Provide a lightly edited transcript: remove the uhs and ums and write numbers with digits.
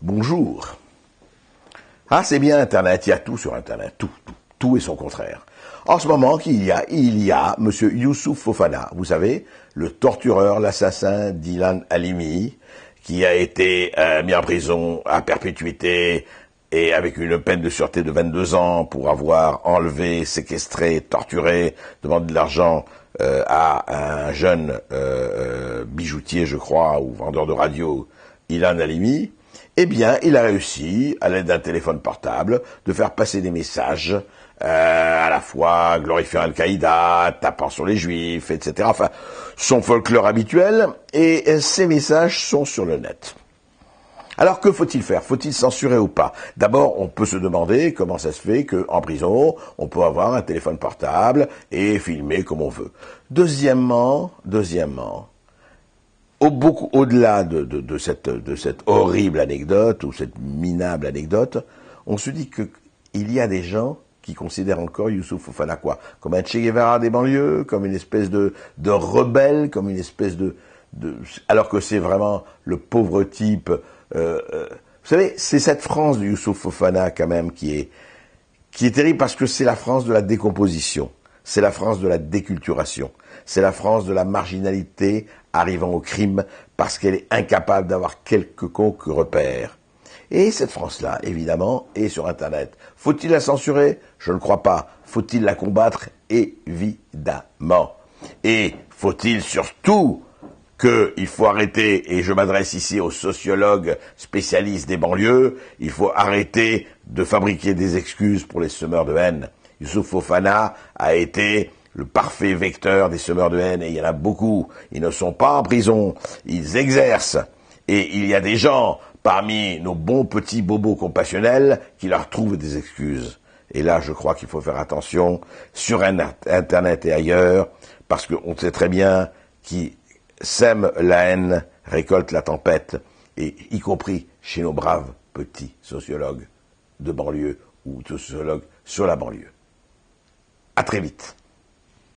Bonjour. Ah, c'est bien Internet, il y a tout sur Internet, tout et son contraire. En ce moment, il y a Monsieur Youssouf Fofana, vous savez, le tortureur, l'assassin d'Ilan Halimi, qui a été mis en prison à perpétuité et avec une peine de sûreté de 22 ans pour avoir enlevé, séquestré, torturé, demandé de l'argent à un jeune bijoutier, je crois, ou vendeur de radio, Ilan Halimi. Eh bien, il a réussi, à l'aide d'un téléphone portable, de faire passer des messages à la fois glorifiant Al-Qaïda, tapant sur les Juifs, etc. Enfin, son folklore habituel, et ces messages sont sur le net. Alors, que faut-il faire? Faut-il censurer ou pas? D'abord, on peut se demander comment ça se fait qu'en prison, on peut avoir un téléphone portable et filmer comme on veut. Deuxièmement, beaucoup au-delà de cette horrible anecdote ou cette minable anecdote, on se dit que il y a des gens qui considèrent encore Youssouf Fofana quoi? Comme un Che Guevara des banlieues, comme une espèce de rebelle, comme une espèce alors que c'est vraiment le pauvre type. Vous savez, c'est cette France de Youssouf Fofana quand même qui est terrible parce que c'est la France de la décomposition, c'est la France de la déculturation, c'est la France de la marginalité arrivant au crime parce qu'elle est incapable d'avoir quelconque repère. Et cette France-là, évidemment, est sur Internet. Faut-il la censurer? Je ne crois pas. Faut-il la combattre? Évidemment. Et faut-il surtout qu'il faut arrêter, et je m'adresse ici aux sociologues spécialistes des banlieues, il faut arrêter de fabriquer des excuses pour les semeurs de haine. Youssouf Fofana a été le parfait vecteur des semeurs de haine, et il y en a beaucoup. Ils ne sont pas en prison, ils exercent. Et il y a des gens parmi nos bons petits bobos compassionnels qui leur trouvent des excuses. Et là, je crois qu'il faut faire attention sur Internet et ailleurs, parce qu'on sait très bien qui sème la haine, récolte la tempête, et y compris chez nos braves petits sociologues de banlieue ou sociologues sur la banlieue. À très vite.